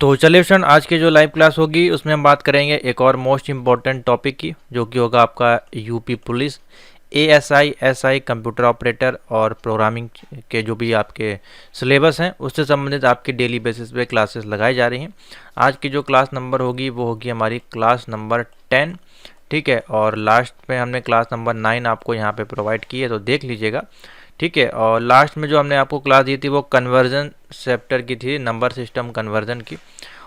तो चलिए फ्रेंड, आज की जो लाइव क्लास होगी उसमें हम बात करेंगे एक और मोस्ट इम्पॉर्टेंट टॉपिक की, जो कि होगा आपका UP police ASI SI computer operator और प्रोग्रामिंग के जो भी आपके सिलेबस हैं उससे संबंधित आपकी डेली बेसिस पे क्लासेस लगाई जा रही हैं। आज की जो क्लास नंबर होगी वो होगी हमारी क्लास नंबर 10। ठीक है, और लास्ट में हमने क्लास नंबर 9 आपको यहाँ पे प्रोवाइड की है, तो देख लीजिएगा। ठीक है, और लास्ट में जो हमने आपको क्लास दी थी वो कन्वर्जन चैप्टर की थी, नंबर सिस्टम कन्वर्जन की।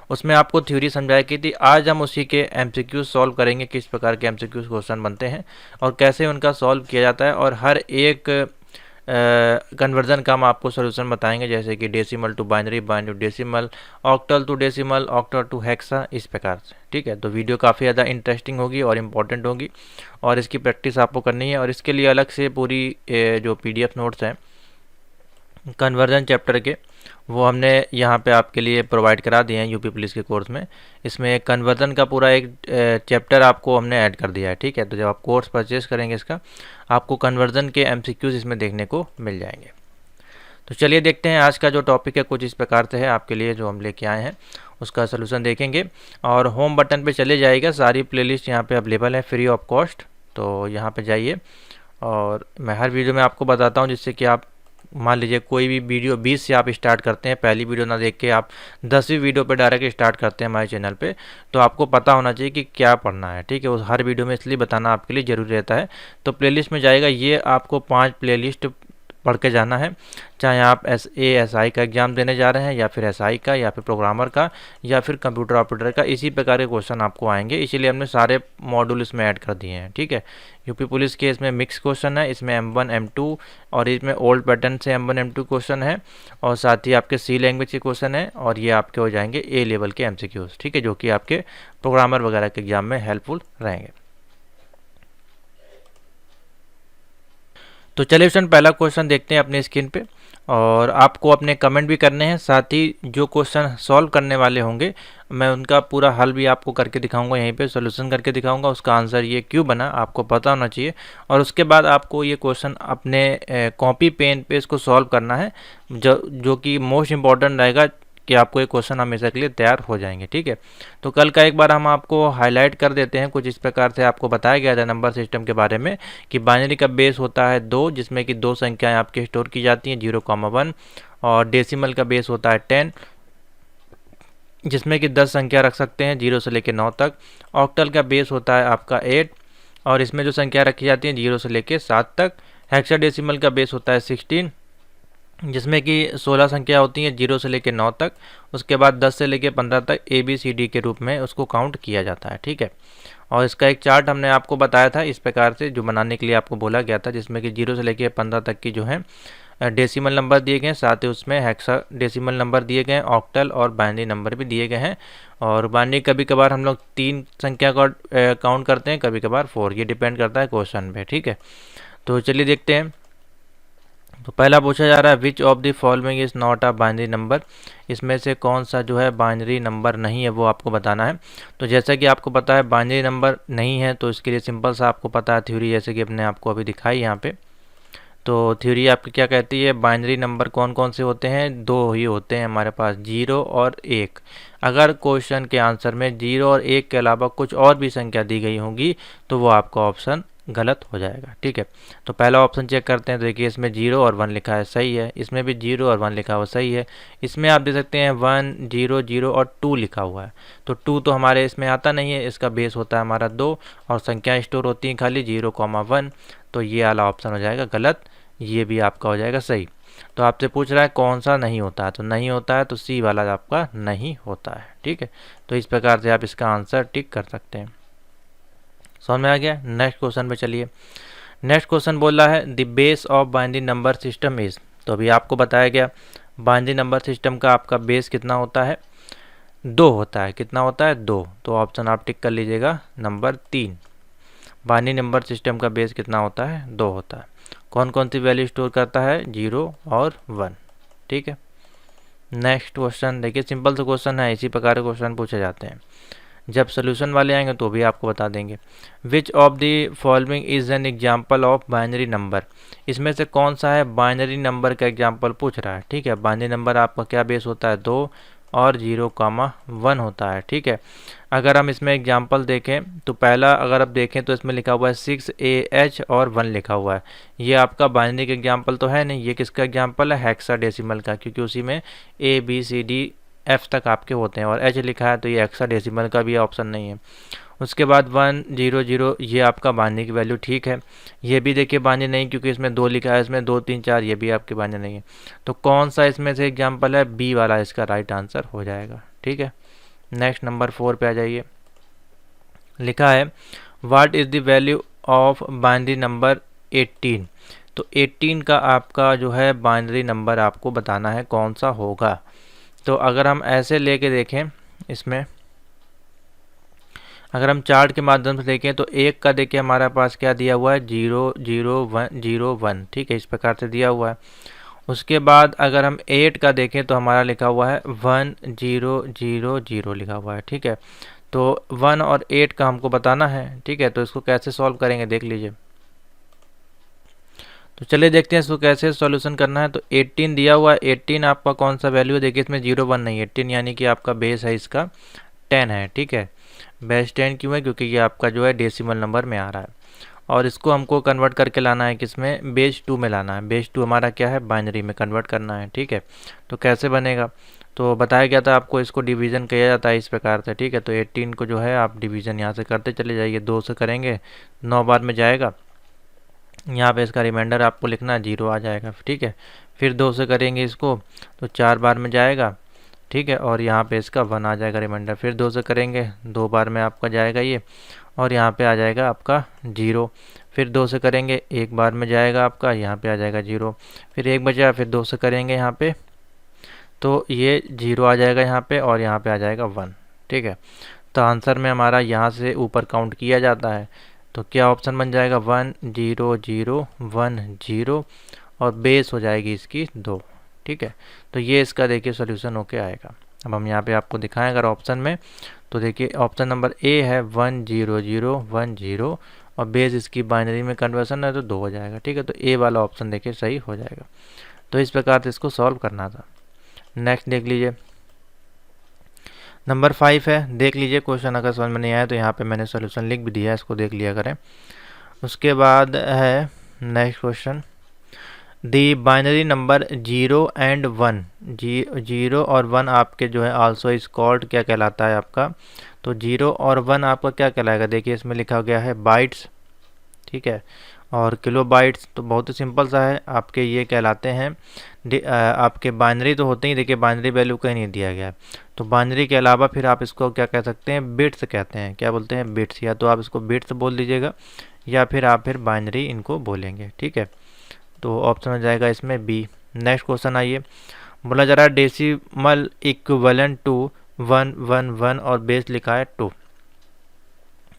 उसमें आपको थ्योरी समझाई की थी। आज हम उसी के एमसीक्यूज सॉल्व करेंगे, किस प्रकार के एमसीक्यूज क्वेश्चन बनते हैं और कैसे उनका सॉल्व किया जाता है, और हर एक कन्वर्जन का हम आपको सोल्यूशन बताएंगे, जैसे कि decimal to binary, binary decimal, octal to decimal, octal to hexa, इस प्रकार से। ठीक है, तो वीडियो काफ़ी ज़्यादा इंटरेस्टिंग होगी और इम्पॉर्टेंट होगी, और इसकी प्रैक्टिस आपको करनी है। और इसके लिए अलग से पूरी जो पीडीएफ नोट्स हैं कन्वर्जन चैप्टर के, वो हमने यहाँ पे आपके लिए प्रोवाइड करा दिए हैं यूपी पुलिस के कोर्स में। इसमें कन्वर्जन का पूरा एक चैप्टर आपको हमने ऐड कर दिया है। ठीक है, तो जब आप कोर्स परचेज करेंगे इसका, आपको कन्वर्जन के एमसीक्यूज इसमें देखने को मिल जाएंगे। तो चलिए देखते हैं आज का जो टॉपिक है कुछ इस प्रकार से है आपके लिए, जो हम लेके आए हैं उसका सोल्यूशन देखेंगे। और होम बटन पे चले जाइएगा, सारी प्लेलिस्ट यहाँ पे अवेलेबल है फ्री ऑफ कॉस्ट, तो यहाँ पे जाइए। और मैं हर वीडियो में आपको बताता हूँ, जिससे कि आप मान लीजिए कोई भी वीडियो 20 से आप स्टार्ट करते हैं, पहली वीडियो ना देख के आप 10वीं वीडियो पे डायरेक्ट स्टार्ट करते हैं हमारे चैनल पे, तो आपको पता होना चाहिए कि क्या पढ़ना है। ठीक है, वो हर वीडियो में इसलिए बताना आपके लिए ज़रूरी रहता है। तो प्लेलिस्ट में जाएगा, ये आपको 5 प्लेलिस्ट पढ़ के जाना है, चाहे आप एएसआई का एग्जाम देने जा रहे हैं, या फिर एसआई का, या फिर प्रोग्रामर का, या फिर कंप्यूटर ऑपरेटर का। इसी प्रकार के क्वेश्चन आपको आएंगे, इसीलिए हमने सारे मॉड्यूल इसमें ऐड कर दिए हैं। ठीक है, यूपी पुलिस के इसमें मिक्स क्वेश्चन है, इसमें M1 M2 और इसमें ओल्ड पैटर्न से M1 M2 क्वेश्चन है, और साथ ही आपके सी लैंग्वेज के क्वेश्चन है, और ये आपके हो जाएंगे ए लेवल के एमसीक्यूज। ठीक है, जो कि आपके प्रोग्रामर वगैरह के एग्जाम में हेल्पफुल रहेंगे। तो चलिए फ्रेंड, पहला क्वेश्चन देखते हैं अपने स्क्रीन पे, और आपको अपने कमेंट भी करने हैं, साथ ही जो क्वेश्चन सॉल्व करने वाले होंगे मैं उनका पूरा हल भी आपको करके दिखाऊंगा, यहीं पे सॉल्यूशन करके दिखाऊंगा, उसका आंसर ये क्यों बना आपको पता होना चाहिए। और उसके बाद आपको ये क्वेश्चन अपने कॉपी पेन पे इसको सॉल्व करना है, जो कि मोस्ट इम्पॉर्टेंट रहेगा कि आपको ये क्वेश्चन हमेशा के लिए तैयार हो जाएंगे। ठीक है, तो कल का एक बार हम आपको हाईलाइट कर देते हैं। कुछ इस प्रकार से आपको बताया गया था नंबर सिस्टम के बारे में कि बाइनरी का बेस होता है 2, जिसमें कि 2 संख्याएं आपकी स्टोर की जाती हैं 0,1, और डेसिमल का बेस होता है 10, जिसमें कि 10 संख्या रख सकते हैं 0 से लेकर 9 तक। ऑक्टल का बेस होता है आपका 8, और इसमें जो संख्या रखी जाती है 0 से लेकर 7 तक। हेक्साडेसिमल का बेस होता है 16, जिसमें कि 16 संख्या होती हैं 0 से लेकर 9 तक। उसके बाद 10 से लेकर 15 तक ABCD के रूप में उसको काउंट किया जाता है। ठीक है, और इसका एक चार्ट हमने आपको बताया था इस प्रकार से, जो बनाने के लिए आपको बोला गया था, जिसमें कि 0 से लेकर 15 तक की जो है डेसिमल नंबर दिए गए हैं, साथ ही उसमें हेक्सा डेसिमल नंबर दिए गए हैं, ऑक्टल और बाइनरी नंबर भी दिए गए हैं। और बाइनरी कभी कभार हम लोग 3 संख्या का काउंट करते हैं, कभी कभार 4, ये डिपेंड करता है क्वेश्चन पे। ठीक है, तो चलिए देखते हैं। तो पहला पूछा जा रहा है, which of the following is not a binary number, इसमें से कौन सा जो है बाइनरी नंबर नहीं है, वो आपको बताना है। तो जैसा कि आपको पता है बाइनरी नंबर नहीं है, तो इसके लिए सिंपल सा आपको पता है थ्योरी, जैसे कि हमने आपको अभी दिखाई यहाँ पे। तो थ्योरी आपकी क्या कहती है, बाइनरी नंबर कौन कौन से होते हैं, 2 ही होते हैं हमारे पास, 0 और 1। अगर क्वेश्चन के आंसर में 0 और 1 के अलावा कुछ और भी संख्या दी गई होंगी तो वो आपका ऑप्शन गलत हो जाएगा। ठीक है, तो पहला ऑप्शन चेक करते हैं। तो देखिए, इसमें 0 और 1 लिखा है, सही है। इसमें भी 0 और 1 लिखा हुआ, सही है। इसमें आप देख सकते हैं 1 0 0 और 2 लिखा हुआ है, तो 2 तो हमारे इसमें आता नहीं है, इसका बेस होता है हमारा 2, और संख्या स्टोर होती है खाली 0,1, तो ये वाला ऑप्शन हो जाएगा गलत, ये भी आपका हो जाएगा सही। तो आपसे पूछ रहा है कौन सा नहीं होता है, तो नहीं होता है तो सी वाला आपका नहीं होता है। ठीक है, तो इस प्रकार से आप इसका आंसर टिक कर सकते हैं। समझ में आ गया। नेक्स्ट क्वेश्चन पे चलिए। नेक्स्ट क्वेश्चन बोल रहा है, the base of binary number system is, तो अभी आपको बताया गया बाइनरी नंबर सिस्टम का आपका बेस कितना होता है, 2 होता है। कितना होता है, 2, तो ऑप्शन आप टिक कर लीजिएगा नंबर 3। बाइनरी नंबर सिस्टम का बेस कितना होता है, 2 होता है। कौन कौन सी वैल्यू स्टोर करता है, 0 और 1। ठीक है, नेक्स्ट क्वेश्चन देखिए, सिंपल सा क्वेश्चन है, इसी प्रकार के क्वेश्चन पूछे जाते हैं। जब सोल्यूशन वाले आएंगे तो भी आपको बता देंगे। Which of the following is an example of binary number, इसमें से कौन सा है बाइनरी नंबर का एग्जाम्पल पूछ रहा है। ठीक है, बाइनरी नंबर आपका क्या बेस होता है, 2, और 0,1 होता है। ठीक है, अगर हम इसमें एग्जाम्पल देखें तो पहला अगर आप देखें तो इसमें लिखा हुआ है 6AH और 1 लिखा हुआ है। ये आपका बाइनरी का एग्जाम्पल तो है नहीं, ये किसका एग्जाम्पल है, हेक्साडेसिमल का, क्योंकि उसी में ABCDF तक आपके होते हैं और H लिखा है तो ये हेक्साडेसिमल का भी ऑप्शन नहीं है। उसके बाद 100 ये आपका बाइनरी की वैल्यू ठीक है। ये भी देखिए बाइनरी नहीं, क्योंकि इसमें 2 लिखा है, इसमें 2 3 4, ये भी आपकी बाइनरी नहीं है। तो कौन सा इसमें से एग्जाम्पल है, बी वाला इसका राइट आंसर हो जाएगा। ठीक है, नेक्स्ट नंबर 4 पे आ जाइए। लिखा है what is the value of binary number 18। तो 18 का आपका जो है बाइनरी नंबर आपको बताना है कौन सा होगा। तो अगर हम ऐसे लेके देखें, इसमें अगर हम चार्ट के माध्यम से देखें तो एक का देखिए हमारे पास क्या दिया हुआ है, 00101। ठीक है, इस प्रकार से दिया हुआ है। उसके बाद अगर हम 8 का देखें तो हमारा लिखा हुआ है 1000 लिखा हुआ है। ठीक है, तो 1 और 8 का हमको बताना है। ठीक है, तो इसको कैसे सॉल्व करेंगे देख लीजिए। तो चलिए देखते हैं इसको कैसे सॉल्यूशन करना है। तो 18 दिया हुआ है, 18 आपका कौन सा वैल्यू है, देखिए इसमें 01 नहीं है, 18 यानी कि आपका बेस है इसका 10 है। ठीक है, बेस 10 क्यों है, क्योंकि ये आपका जो है डेसिमल नंबर में आ रहा है और इसको हमको कन्वर्ट करके लाना है किसमें, बेस 2 में लाना है। बेस 2 हमारा क्या है, बाइनरी में कन्वर्ट करना है। ठीक है, तो कैसे बनेगा, तो बताया गया था आपको, इसको डिवीज़न किया जाता है इस प्रकार से। ठीक है, तो 18 को जो है आप डिवीज़न यहाँ से करते चले जाइए, 2 से करेंगे 9 बार में जाएगा, यहाँ पे इसका रिमाइंडर आपको लिखना है 0 आ जाएगा। ठीक है, फिर 2 से करेंगे इसको तो 4 बार में जाएगा। ठीक है, और यहाँ पे इसका 1 आ जाएगा रिमाइंडर। फिर 2 से करेंगे 2 बार में आपका जाएगा ये, और यहाँ पे आ जाएगा आपका 0। फिर 2 से करेंगे 1 बार में जाएगा आपका, यहाँ पे आ जाएगा 0। फिर 1 बचा, फिर 2 से करेंगे यहाँ पे तो ये 0 आ जाएगा यहाँ पे, और यहाँ पे आ जाएगा 1। ठीक है, तो आंसर में हमारा यहाँ से ऊपर काउंट किया जाता है, तो क्या ऑप्शन बन जाएगा 10010 और बेस हो जाएगी इसकी 2। ठीक है, तो ये इसका देखिए सोल्यूशन होके आएगा। अब हम यहाँ पे आपको दिखाएं अगर ऑप्शन में, तो देखिए ऑप्शन नंबर ए है 10010 और बेस इसकी बाइनरी में कन्वर्सन है तो 2 हो जाएगा। ठीक है, तो ए वाला ऑप्शन देखिए सही हो जाएगा। तो इस प्रकार से इसको सॉल्व करना था। नेक्स्ट देख लीजिए, नंबर 5 है, देख लीजिए क्वेश्चन अगर समझ में नहीं आया तो यहाँ पे मैंने सोल्यूशन लिख भी दिया है, इसको देख लिया करें। उसके बाद है next question, the binary number 0 and 1, 0 और 1 आपके जो है आल्सो इज कॉल्ड क्या कहलाता है आपका, तो 0 और 1 आपका क्या कहलाएगा, देखिए इसमें लिखा गया है बाइट्स। ठीक है, और किलो बाइट्स तो बहुत ही सिंपल सा है, आपके ये कहलाते हैं आपके बाइनरी तो होते ही, देखिए बाइनरी वैल्यू कहीं नहीं दिया गया है, तो बाइनरी के अलावा फिर आप इसको क्या कह सकते हैं, बिट्स कहते हैं। क्या बोलते हैं, बिट्स, या तो आप इसको बिट्स बोल दीजिएगा या फिर आप फिर बाइनरी इनको बोलेंगे। ठीक है, तो ऑप्शन हो जाएगा इसमें बी। नेक्स्ट क्वेश्चन आइए, बोला जा रहा है डेसिमल इक्विवेलेंट टू 111 और बेस लिखा है 2,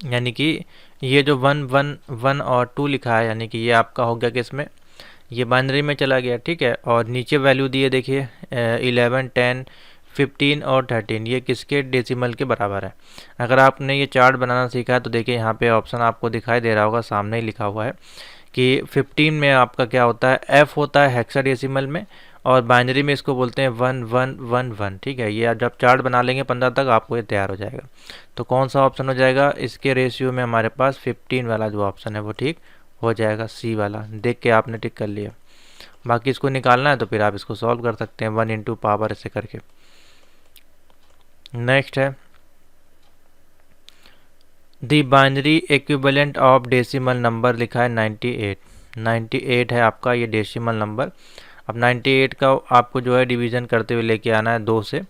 यानी कि ये जो 111 और 2 लिखा है यानी कि ये आपका हो गया कि इसमें ये बाइनरी में चला गया। ठीक है, और नीचे वैल्यू दिए देखिए 11 10 15 और 13, ये किसके डेसिमल के बराबर है। अगर आपने ये चार्ट बनाना सीखा है तो देखिए यहाँ पे ऑप्शन आपको दिखाई दे रहा होगा, सामने ही लिखा हुआ है कि 15 में आपका क्या होता है, एफ होता है हेक्साडेसिमल में, और बाइनरी में इसको बोलते हैं 1111। ठीक है, ये आप जब चार्ट बना लेंगे 15 तक आपको ये तैयार हो जाएगा। तो कौन सा ऑप्शन हो जाएगा, इसके रेशियो में हमारे पास 15 वाला जो ऑप्शन है वो ठीक हो जाएगा, सी वाला। देख के आपने टिक कर लिया, बाकी इसको निकालना है तो फिर आप इसको सॉल्व कर सकते हैं 1 इंटू पावर ऐसे करके। नेक्स्ट है दी binary equivalent of decimal number, लिखा है 98। 98 है आपका ये डेसिमल नंबर। अब 98 का आपको जो है डिवीज़न करते हुए लेके आना है 2 से,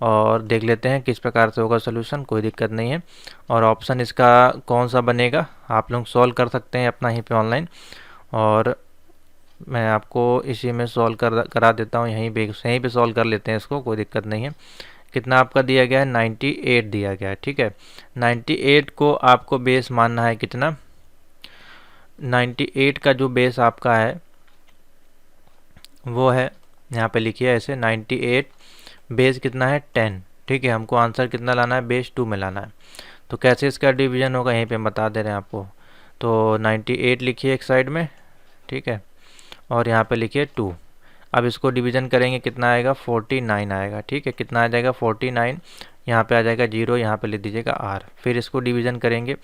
और देख लेते हैं किस प्रकार से होगा सोल्यूशन, कोई दिक्कत नहीं है। और ऑप्शन इसका कौन सा बनेगा आप लोग सॉल्व कर सकते हैं अपना ही पे ऑनलाइन, और मैं आपको इसी में सॉल्व करा देता हूँ, यहीं पे सॉल्व कर लेते हैं इसको, कोई दिक्कत नहीं है। कितना आपका दिया गया है, 98 दिया गया है। ठीक है, 98 को आपको बेस मानना है कितना, 98 का जो बेस आपका है वो है, यहाँ पे लिखिए ऐसे 98 बेस कितना है 10। ठीक है, हमको आंसर कितना लाना है, बेस 2 में लाना है। तो कैसे इसका डिवीजन होगा यहीं पे हम बता दे रहे हैं आपको। तो 98 लिखिए एक साइड में, ठीक है, और यहाँ पे लिखिए 2। अब इसको डिवीज़न करेंगे कितना आएगा 49 आएगा, ठीक है। कितना आ जाएगा 49, यहाँ पे आ जाएगा 0, यहाँ पे लिख दीजिएगा r। फिर इसको डिवीज़न करेंगे,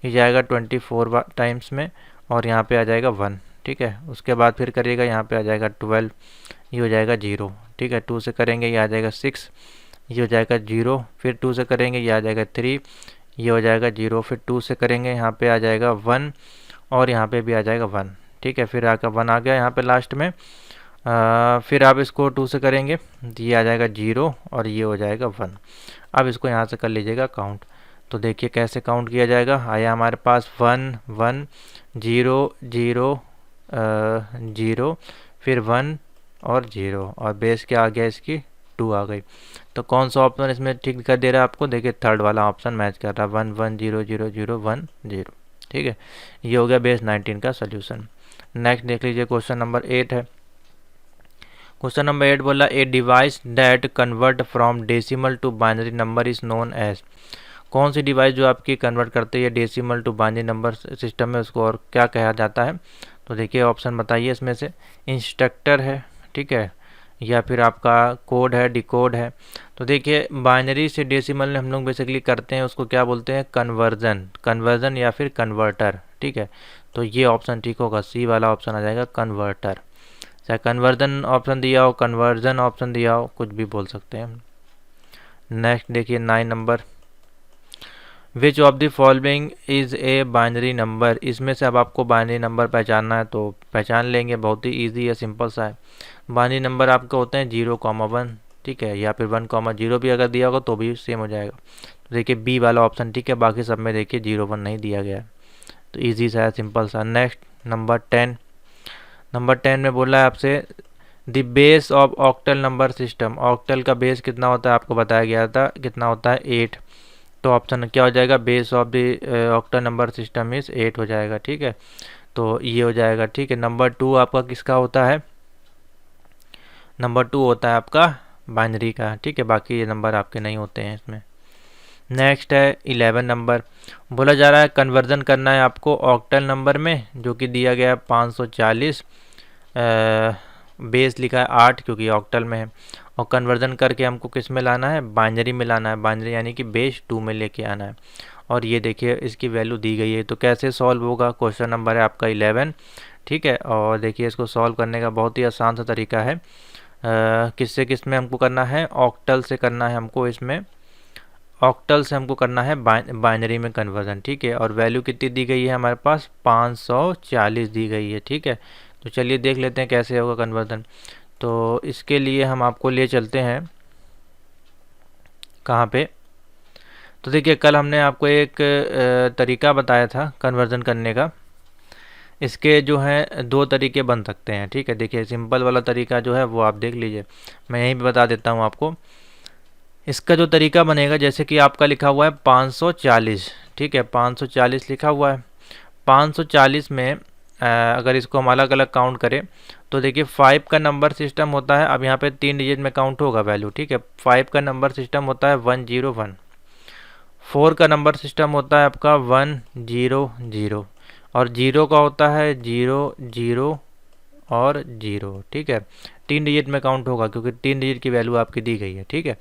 ये जाएगा 24 टाइम्स में और यहाँ पे आ जाएगा 1, ठीक है। उसके बाद फिर करिएगा, यहाँ पे आ जाएगा 12, ये हो जाएगा 0, ठीक है। 2 से करेंगे ये आ जाएगा 6, ये हो जाएगा 0। फिर 2 से करेंगे ये आ जाएगा 3, ये हो जाएगा 0। फिर 2 से करेंगे यहाँ पे आ जाएगा 1 और यहाँ पे भी आ जाएगा 1, ठीक है। फिर आकर 1 आ गया यहाँ पे लास्ट में। फिर आप इसको 2 से करेंगे, ये आ जाएगा 0 और ये हो जाएगा 1। अब इसको यहाँ से कर लीजिएगा काउंट। तो देखिए कैसे काउंट किया जाएगा। आया हमारे पास 1 1 0 0 0, फिर 1 और 0 और बेस क्या आ गया इसकी 2 आ गई। तो कौन सा ऑप्शन इसमें ठीक दिखा दे रहा है आपको, देखिए थर्ड वाला ऑप्शन मैच कर रहा है 1 1 0 0 0 1 0, ठीक है। ये हो गया बेस 19 का सोल्यूशन। नेक्स्ट देख लीजिए क्वेश्चन नंबर 8 है। क्वेश्चन नंबर 8 बोला a device that convert from decimal to binary number is known as. कौन सी डिवाइस जो आपकी कन्वर्ट करती है decimal to binary number system में, उसको और क्या कहा जाता है। तो देखिए ऑप्शन बताइए इसमें से, इंस्ट्रक्टर है, ठीक है, या फिर आपका कोड है, डिकोड है। तो देखिए बाइनरी से डेसिमल में हम लोग बेसिकली करते हैं उसको क्या बोलते हैं, कन्वर्जन या फिर कन्वर्टर, ठीक है। तो ये ऑप्शन ठीक होगा, सी वाला ऑप्शन आ जाएगा कन्वर्टर। चाहे कन्वर्जन ऑप्शन दिया हो, कन्वर्जन ऑप्शन दिया हो, कुछ भी बोल सकते हैं। नेक्स्ट देखिए 9 number, which of the following is a binary number. इसमें से अब आपको बाइनरी नंबर पहचानना है तो पहचान लेंगे, बहुत ही ईजी है, सिंपल सा है। बाइनरी नंबर आपके होते हैं 0,1, ठीक है, या फिर 1,0 भी अगर दिया होगा तो भी सेम हो जाएगा। तो देखिए बी वाला ऑप्शन ठीक है, बाकी सब में देखिए 0 1 नहीं दिया गया है, तो ईजी सा है, सिंपल सा। नेक्स्ट नंबर 10, नंबर 10 में बोला है आपसे the base of octal number system. Octal का बेस कितना होता है आपको बताया गया था, कितना होता है 8। तो ऑप्शन क्या हो जाएगा, base of the octal number system is 8 हो जाएगा, ठीक है। तो ये हो जाएगा, ठीक है। नंबर 2 आपका किसका होता है, नंबर 2 होता है आपका बाइनरी का, ठीक है, बाकी ये नंबर आपके नहीं होते हैं इसमें। नेक्स्ट है 11 नंबर, बोला जा रहा है कन्वर्जन करना है आपको ऑक्टल नंबर में, जो कि दिया गया है 540, बेस लिखा है 8 क्योंकि ऑक्टल में है, और कन्वर्जन करके हमको किस में लाना है, बाइनरी में लाना है, बाइनरी यानी कि बेस 2 में लेके आना है। और ये देखिए इसकी वैल्यू दी गई है, तो कैसे सॉल्व होगा, क्वेश्चन नंबर है आपका 11, ठीक है। और देखिए इसको सॉल्व करने का बहुत ही आसान सा तरीका है। किससे किस में हमको करना है, ऑक्टल से करना है हमको, इसमें ऑक्टल से हमको करना है बाइनरी में कन्वर्जन, ठीक है। और वैल्यू कितनी दी गई है हमारे पास, 540 दी गई है, ठीक है। तो चलिए देख लेते हैं कैसे होगा कन्वर्जन। तो इसके लिए हम आपको ले चलते हैं कहाँ पे, तो देखिए कल हमने आपको एक तरीका बताया था कन्वर्जन करने का। इसके जो हैं 2 तरीके बन सकते हैं, ठीक है। देखिए सिंपल वाला तरीका जो है वो आप देख लीजिए, मैं यहीं पे बता देता हूँ आपको। इसका जो तरीका बनेगा, जैसे कि आपका लिखा हुआ है 540, ठीक है, 540 लिखा हुआ है। 540 में अगर इसको हम अलग अलग काउंट करें तो देखिए 5 का नंबर सिस्टम होता है, अब यहाँ पे 3 डिजिट में काउंट होगा वैल्यू, ठीक है। 5 का नंबर सिस्टम होता है 101। 4 का नंबर सिस्टम होता है आपका 100, और 0 का होता है 00 और 0, ठीक है। 3 डिजिट में काउंट होगा क्योंकि 3 डिजिट की वैल्यू आपकी दी गई है, ठीक है।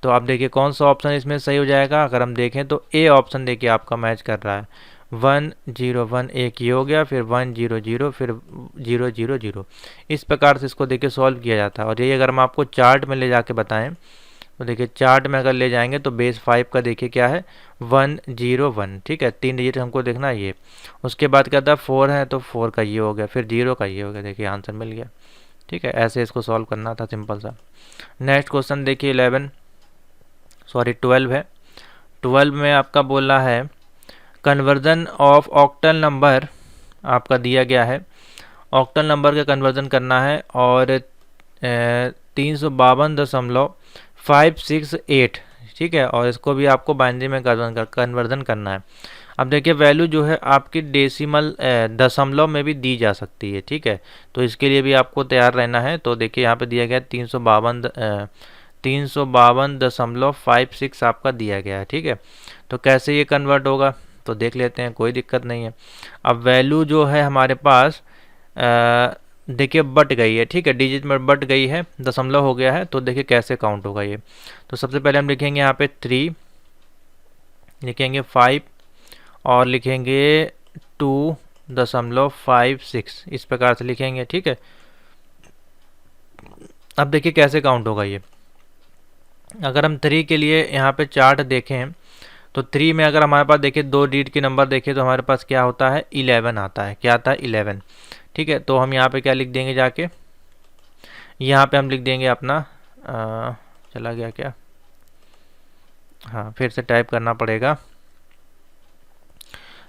तो आप देखिए कौन सा ऑप्शन इसमें सही हो जाएगा। अगर हम देखें तो ए ऑप्शन देखिए आपका मैच कर रहा है, 101 एक ये हो गया, फिर 100 फिर 000। इस प्रकार से इसको देखिए सॉल्व किया जाता है। और यही अगर हम आपको चार्ट में ले जाके बताएं तो देखिए चार्ट में अगर ले जाएंगे तो बेस 5 का देखिए क्या है 101, ठीक है, 3 डिजिट हमको देखना है ये। उसके बाद क्या था 4 है तो 4 का ये हो गया, फिर 0 का ये हो गया, देखिए आंसर मिल गया, ठीक है। ऐसे इसको सॉल्व करना था, सिंपल सा। नेक्स्ट क्वेश्चन देखिए 12 है। 12 में आपका बोला है कन्वर्जन ऑफ ऑक्टल नंबर, आपका दिया गया है ऑक्टल नंबर का कन्वर्जन करना है और 352.568, ठीक है। और इसको भी आपको बाइनरी में कन्वर्जन करना है। अब देखिए वैल्यू जो है आपकी डेसिमल दशमलव में भी दी जा सकती है, ठीक है। तो इसके लिए भी आपको तैयार रहना है। तो देखिए यहाँ पे दिया गया 352.56 आपका दिया गया है, ठीक है। तो कैसे ये कन्वर्ट होगा तो देख लेते हैं, कोई दिक्कत नहीं है। अब वैल्यू जो है हमारे पास देखिए बट गई है, ठीक है, डिजिट में बट गई है, दशमलव हो गया है। तो देखिए कैसे काउंट होगा ये। तो सबसे पहले हम लिखेंगे यहाँ पे 3, लिखेंगे 5 और लिखेंगे 2.56, इस प्रकार से लिखेंगे, ठीक है। अब देखिए कैसे काउंट होगा ये। अगर हम 3 के लिए यहाँ पे चार्ट देखें तो 3 में अगर हमारे पास देखिए 2 डिजिट की नंबर देखें तो हमारे पास क्या होता है, 11 आता है। क्या आता है, 11, ठीक है। तो हम यहाँ पे क्या लिख देंगे, जाके यहाँ पे हम लिख देंगे अपना चला गया क्या, हाँ फिर से टाइप करना पड़ेगा।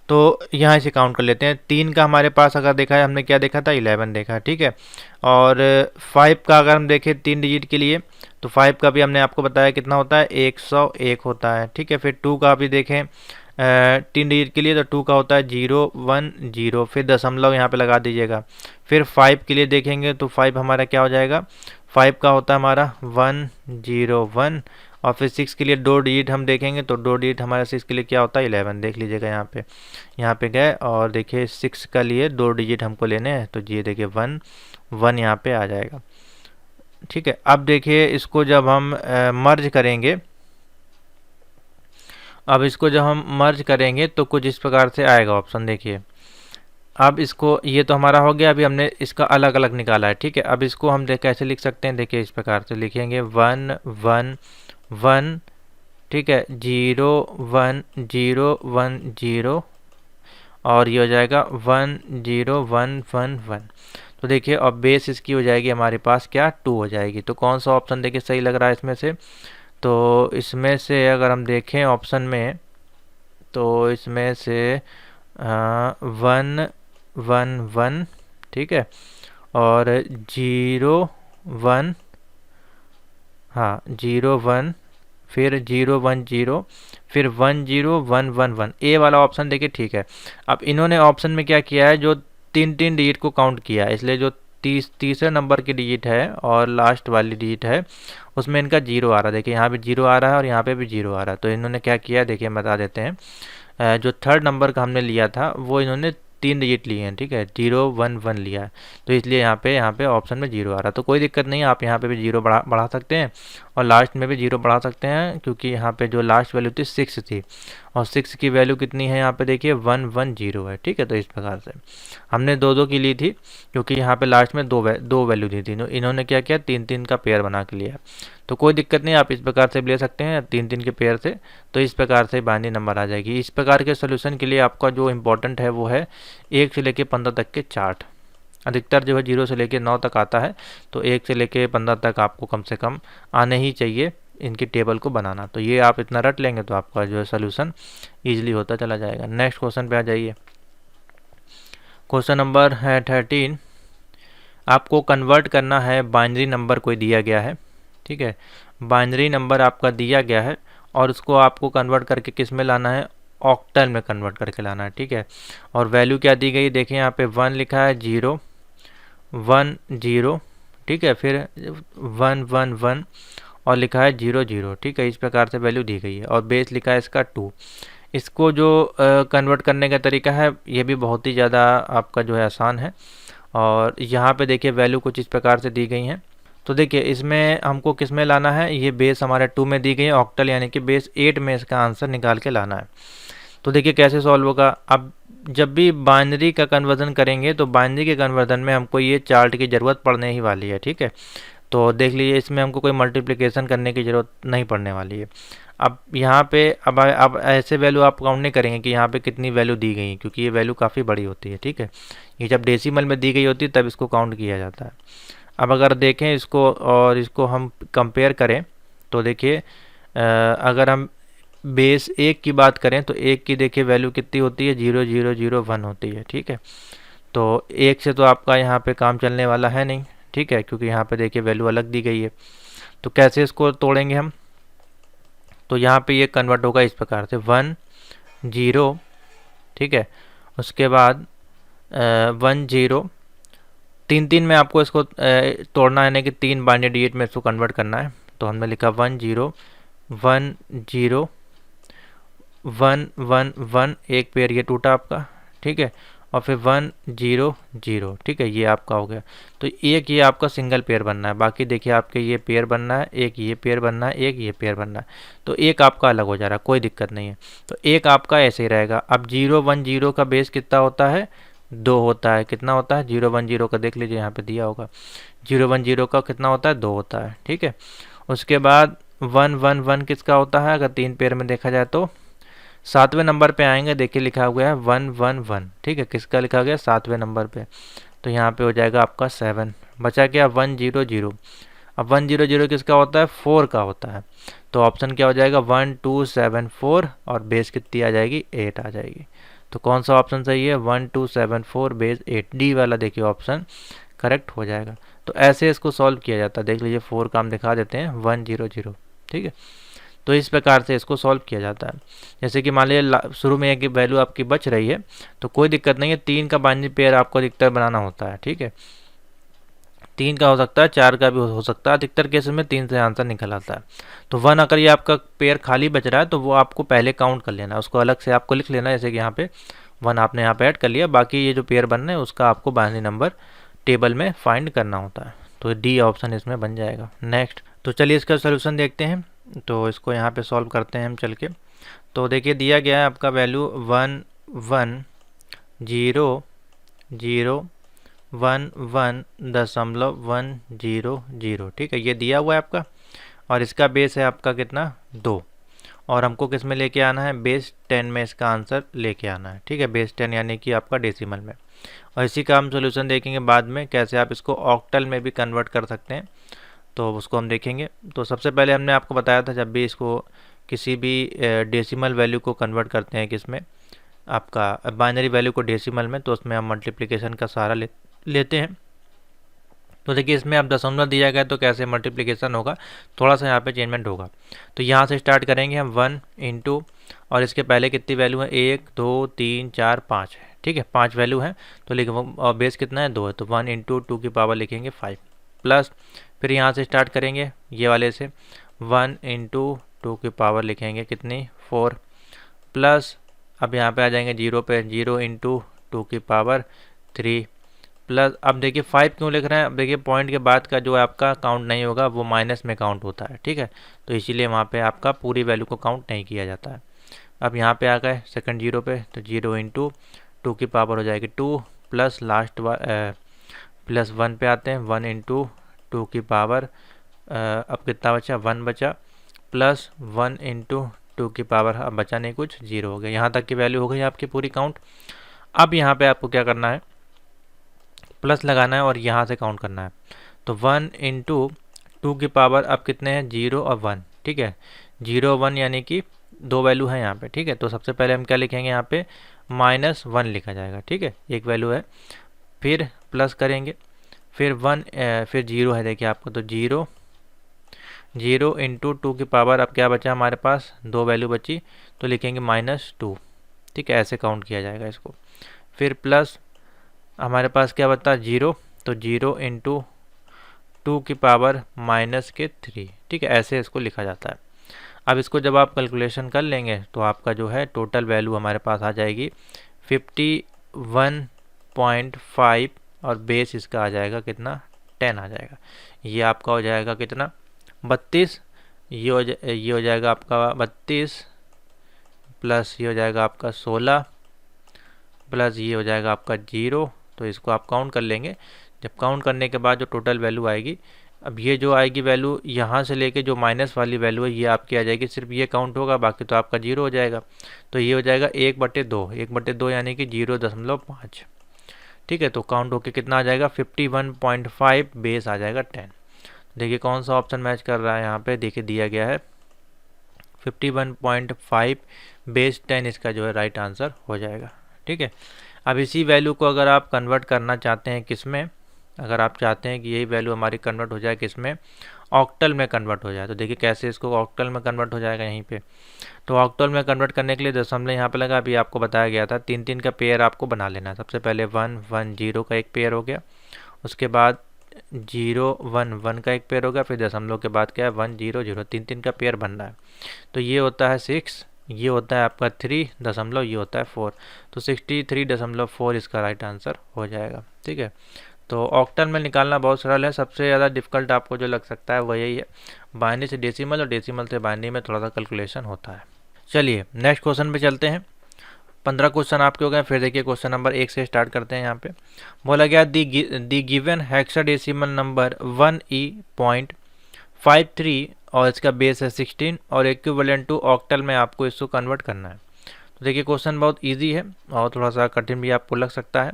तो यहाँ से काउंट कर लेते हैं। 3 का हमारे पास अगर देखा है, हमने क्या देखा था, 11 देखा, ठीक है। और 5 का अगर हम देखें 3 डिजिट के लिए, तो 5 का भी हमने आपको बताया कितना होता है, 101 होता है, ठीक है। फिर 2 का भी देखें 3 डिजिट के लिए, तो 2 का होता है 010, फिर दशमलव यहाँ पे लगा दीजिएगा। फिर 5 के लिए देखेंगे तो 5 हमारा क्या हो जाएगा, 5 का होता है हमारा 101। और फिर 6 के लिए 2 डिजिट हम देखेंगे तो 2 डिजिट हमारा 6 के लिए क्या होता है, 11, देख लीजिएगा यहाँ पे गए और देखिए 6 का लिए 2 डिजिट हमको लेने हैं, तो ये देखिए 1 यहाँ पे आ जाएगा, ठीक है। अब देखिए इसको जब हम मर्ज करेंगे, अब इसको जब हम मर्ज करेंगे तो कुछ इस प्रकार से आएगा ऑप्शन, देखिए। अब इसको, ये तो हमारा हो गया, अभी हमने इसका अलग अलग निकाला है, ठीक है। अब इसको हम कैसे लिख सकते हैं, देखिए इस प्रकार से लिखेंगे 111, ठीक है, 01010 और ये हो जाएगा 10111। तो देखिए अब बेस इसकी हो जाएगी हमारे पास क्या, 2 हो जाएगी। तो कौन सा ऑप्शन देखिए सही लग रहा है इसमें से, तो इसमें से अगर हम देखें ऑप्शन में, तो इसमें से 111, ठीक है, और 01, हाँ 01, फिर 010, फिर 10111, ए वाला ऑप्शन देखिए, ठीक है। अब इन्होंने ऑप्शन में क्या किया है, जो 3 डिजिट को काउंट किया है, इसलिए जो तीसरे नंबर की डिजिट है और लास्ट वाली डिजिट है उसमें इनका 0 आ रहा है। देखिए यहाँ पे 0 आ रहा है और यहाँ पे भी 0 आ रहा है। तो इन्होंने क्या किया, देखिए हम बता देते हैं। जो थर्ड नंबर का हमने लिया था वो इन्होंने 3 डिजिट लिए हैं, ठीक है, 011 लिया है। तो इसलिए यहाँ पे ऑप्शन में 0 आ रहा है। तो कोई दिक्कत नहीं है, आप यहाँ पे भी 0 बढ़ा सकते हैं और लास्ट में भी 0 बढ़ा सकते हैं, क्योंकि यहाँ पे जो लास्ट वैल्यू थी 6 थी और 6 की वैल्यू कितनी है, यहाँ पे देखिए 110 है, ठीक है। तो इस प्रकार से हमने 2 की ली थी, क्योंकि यहाँ पे लास्ट में दो वैल्यू दी थी। इन्होंने क्या किया, 3 का पेयर बना के लिया। तो कोई दिक्कत नहीं, आप इस प्रकार से भी ले सकते हैं 3 के पेयर से। तो इस प्रकार से बाइनरी नंबर आ जाएगी। इस प्रकार के सोल्यूशन के लिए आपका जो इम्पोर्टेंट है वो है 1 से लेकर 15 तक के चार्ट। अधिकतर जो है 0 से लेकर 9 तक आता है, तो 1 से लेकर 15 तक आपको कम से कम आने ही चाहिए इनकी टेबल को बनाना। तो ये आप इतना रट लेंगे तो आपका जो है सोल्यूशन ईजिली होता चला जाएगा। नेक्स्ट क्वेश्चन पे आ जाइए। क्वेश्चन नंबर है 13। आपको कन्वर्ट करना है, बाइनरी नंबर कोई दिया गया है, ठीक है, बाइनरी नंबर आपका दिया गया है और उसको आपको कन्वर्ट करके किस में लाना है, ऑक्टल में कन्वर्ट करके लाना है, ठीक है। और वैल्यू क्या दी गई, देखिए यहाँ पे 1 लिखा है, 010, ठीक है, फिर 111 और लिखा है 00, ठीक है। इस प्रकार से वैल्यू दी गई है और बेस लिखा है इसका 2। इसको जो कन्वर्ट करने का तरीका है ये भी बहुत ही ज़्यादा आपका जो है आसान है। और यहाँ पे देखिए वैल्यू कुछ इस प्रकार से दी गई हैं। तो देखिए इसमें हमको किस में लाना है, ये बेस हमारे 2 में दी गई है, ऑक्टल यानी कि बेस 8 में इसका आंसर निकाल के लाना है। तो देखिए कैसे सॉल्व होगा। अब जब भी बाइनरी का कन्वर्जन करेंगे तो बाइनरी के कन्वर्जन में हमको ये चार्ट की ज़रूरत पड़ने ही वाली है, ठीक है। तो देख लीजिए इसमें हमको कोई मल्टीप्लिकेशन करने की ज़रूरत नहीं पड़ने वाली है। अब यहाँ पे अब ऐसे वैल्यू आप काउंट नहीं करेंगे कि यहाँ पे कितनी वैल्यू दी गई, क्योंकि ये वैल्यू काफ़ी बड़ी होती है, ठीक है। ये जब डेसिमल में दी गई होती है तब इसको काउंट किया जाता है। अब अगर देखें इसको और इसको हम कंपेयर करें तो देखिए अगर हम बेस 1 की बात करें तो 1 की देखिए वैल्यू कितनी होती है, 0001 होती है, ठीक है। तो 1 से तो आपका यहाँ पे काम चलने वाला है नहीं, ठीक है, क्योंकि यहाँ पे देखिए वैल्यू अलग दी गई है। तो कैसे इसको तोड़ेंगे हम, तो यहाँ पे ये कन्वर्ट होगा इस प्रकार से 10, ठीक है, उसके बाद 10, 3 में आपको इसको तोड़ना है, यानी कि 3 बाइनरी डिजिट में इसको कन्वर्ट करना है। तो हमने लिखा 10, 111, एक पेयर ये टूटा आपका, ठीक है। और फिर 1 0 0, ठीक है, ये आपका हो गया। तो एक ये आपका सिंगल पेयर बनना है, बाकी देखिए आपके ये पेयर बनना है, एक ये पेयर बनना है, एक ये पेयर बनना है, तो एक आपका अलग हो जा रहा है, कोई दिक्कत नहीं है। तो एक आपका ऐसे ही रहेगा। अब 0 1 0 का बेस कितना होता है, 2 होता है। कितना होता है, 0 1 0 का देख लीजिए यहाँ पे दिया होगा, 0 1 0 का कितना होता है, 2 होता है, ठीक है। उसके बाद 1 1 1 किसका होता है, अगर 3 पेयर में देखा जाए तो 7वें नंबर पे आएंगे, देखिए लिखा हुआ है 1 1 1, ठीक है, किसका लिखा गया, 7वें नंबर पे। तो यहाँ पे हो जाएगा आपका 7। बचा क्या, 1 0 0। अब 1 0 0 किसका होता है, 4 का होता है। तो ऑप्शन क्या हो जाएगा, 1 2 7 4, और बेस कितनी आ जाएगी, 8 आ जाएगी। तो कौन सा ऑप्शन सही है, 1 2 7 4 बेस 8, डी वाला देखिए ऑप्शन करेक्ट हो जाएगा। तो ऐसे इसको सॉल्व किया जाता है। देख लीजिए 4 का हम दिखा देते हैं, 1 0 0, ठीक है। तो इस प्रकार से इसको सॉल्व किया जाता है। जैसे कि मान लीजिए शुरू में एक वैल्यू आपकी बच रही है, तो कोई दिक्कत नहीं है, 3 का बाइनरी पेयर आपको अधिकतर बनाना होता है, ठीक है। 3 का हो सकता है, 4 का भी हो सकता है, अधिकतर केस में 3 से आंसर निकल आता है। तो 1 अगर ये आपका पेयर खाली बच रहा है तो वो आपको पहले काउंट कर लेना है, उसको अलग से आपको लिख लेना है। जैसे कि यहाँ पे 1 आपने यहाँ पे ऐड कर लिया, बाकी ये जो पेयर बन रहे हैं उसका आपको बाइनरी नंबर टेबल में फाइंड करना होता है। तो डी ऑप्शन इसमें बन जाएगा। नेक्स्ट, तो चलिए इसका सोल्यूशन देखते हैं। तो इसको यहाँ पे सॉल्व करते हैं हम चल के। तो देखिए दिया गया है आपका वैल्यू 1 1 0 0 1 1 .1 0 0, ठीक है, ये दिया हुआ है आपका। और इसका बेस है आपका कितना, 2। और हमको किस में लेके आना है, बेस 10 में इसका आंसर लेके आना है, ठीक है, बेस 10 यानी कि आपका डेसिमल में। और इसी का हम सोल्यूशन देखेंगे बाद में, कैसे आप इसको ऑक्टल में भी कन्वर्ट कर सकते हैं, तो उसको हम देखेंगे। तो सबसे पहले हमने आपको बताया था, जब भी इसको किसी भी डेसिमल वैल्यू को कन्वर्ट करते हैं किसमें, आपका बाइनरी वैल्यू को डेसिमल में, तो उसमें हम मल्टीप्लिकेशन का सहारा लेते हैं। तो देखिए इसमें अब दशमलव दिया गया तो कैसे मल्टीप्लिकेशन होगा, थोड़ा सा यहाँ पे चेंजमेंट होगा। तो यहाँ से स्टार्ट करेंगे हम 1 इंटू, और इसके पहले कितनी वैल्यू है, 1 2 3 4 5 है, ठीक है, 5 वैल्यू है। तो लिखो, और बेस कितना है, 2 है, तो 1 इंटू 2 की पावर लिखेंगे 5, प्लस फिर यहाँ से स्टार्ट करेंगे ये वाले से, 1 इंटू 2 की पावर लिखेंगे कितनी, 4, प्लस अब यहाँ पे आ जाएंगे 0 पे, 0 इंटू 2 की पावर 3, प्लस अब देखिए 5 क्यों लिख रहे हैं, अब देखिए पॉइंट के बाद का जो आपका काउंट नहीं होगा वो माइनस में काउंट होता है, ठीक है, तो इसीलिए वहाँ पे आपका पूरी वैल्यू को काउंट नहीं किया जाता है। अब यहाँ पे आ गए सेकंड 0 पे, तो 0 इंटू 2 की पावर हो जाएगी 2, प्लस लास्ट प्लस 1 पे आते हैं, 1 इंटू 2 की पावर अब कितना बचा, 1 बचा, प्लस 1 इंटू 2 की पावर अब बचा नहीं कुछ, 0 हो गया। यहाँ तक की वैल्यू हो गई आपकी पूरी काउंट। अब यहाँ पे आपको क्या करना है, प्लस लगाना है और यहाँ से काउंट करना है। तो 1 इंटू 2 की पावर अब कितने हैं, 0 और 1, ठीक है, 0 1 यानी कि 2 वैल्यू है यहाँ पे, ठीक है। तो सबसे पहले हम क्या लिखेंगे, यहाँ पे -1 लिखा जाएगा, ठीक है, एक वैल्यू है, फिर प्लस करेंगे, फिर 1 फिर 0 है, देखिए आपको, तो 0 0 इंटू 2 की पावर अब क्या बचा हमारे पास, 2 वैल्यू बची, तो लिखेंगे -2, ठीक है, ऐसे काउंट किया जाएगा इसको। फिर प्लस हमारे पास क्या बता, 0, तो 0 इंटू 2 की पावर -3, ठीक है, ऐसे इसको लिखा जाता है। अब इसको जब आप कैलकुलेशन कर लेंगे तो आपका जो है टोटल वैल्यू हमारे पास आ जाएगी 51.5, और बेस इसका आ जाएगा कितना, 10 आ जाएगा। ये आपका हो जाएगा कितना, 32, ये हो जाएगा आपका 32, प्लस ये हो जाएगा आपका 16, प्लस ये हो जाएगा आपका 0। तो इसको आप काउंट कर लेंगे। जब काउंट करने के बाद जो टोटल वैल्यू आएगी, अब ये जो आएगी वैल्यू यहाँ से लेके जो माइनस वाली वैल्यू है ये आपकी आ जाएगी, सिर्फ ये काउंट होगा, बाकी तो आपका 0 हो जाएगा। तो ये हो जाएगा 1/2, 1/2 यानी कि 0.5, ठीक है। तो काउंट होके कितना आ जाएगा, 51.5, बेस आ जाएगा 10। देखिए कौन सा ऑप्शन मैच कर रहा है, यहाँ पे देखिए दिया गया है 51.5 बेस 10, इसका जो है राइट आंसर हो जाएगा, ठीक है। अब इसी वैल्यू को अगर आप कन्वर्ट करना चाहते हैं किस में, अगर आप चाहते हैं कि यही वैल्यू हमारी कन्वर्ट हो जाए किस में, ऑक्टल में कन्वर्ट हो जाए, तो देखिए कैसे इसको ऑक्टल में कन्वर्ट हो जाएगा यहीं पे। तो ऑक्टल में कन्वर्ट करने के लिए दशमलव यहाँ पे लगा, अभी आपको बताया गया था 3-3 का पेयर आपको बना लेना है। सबसे पहले 1 1 0 का एक पेयर हो गया, उसके बाद 0 1 1 का एक पेयर होगा, फिर दशमलव के बाद क्या है 1 0 0, 3-3 का पेयर बनना है। तो ये होता है 6, ये होता है आपका 3 दशमलव, ये होता है 4, तो 63.4 इसका राइट आंसर हो जाएगा। ठीक है, तो ऑक्टल में निकालना बहुत सरल है। सबसे ज़्यादा डिफिकल्ट आपको जो लग सकता है वो यही है, बाइनरी से डेसिमल और डेसिमल से बाइनरी में थोड़ा सा कैलकुलेशन होता है। चलिए नेक्स्ट क्वेश्चन पे चलते हैं। 15 क्वेश्चन आपके हो गए। फिर देखिए क्वेश्चन नंबर 1 से स्टार्ट करते हैं। यहाँ पे बोला गया the given hexadecimal number 1E.53 और इसका बेस है 16 और इक्विवेलेंट टू ऑक्टल में आपको इसको कन्वर्ट करना है। तो देखिए क्वेश्चन बहुत इजी है और थोड़ा सा कठिन भी आपको लग सकता है।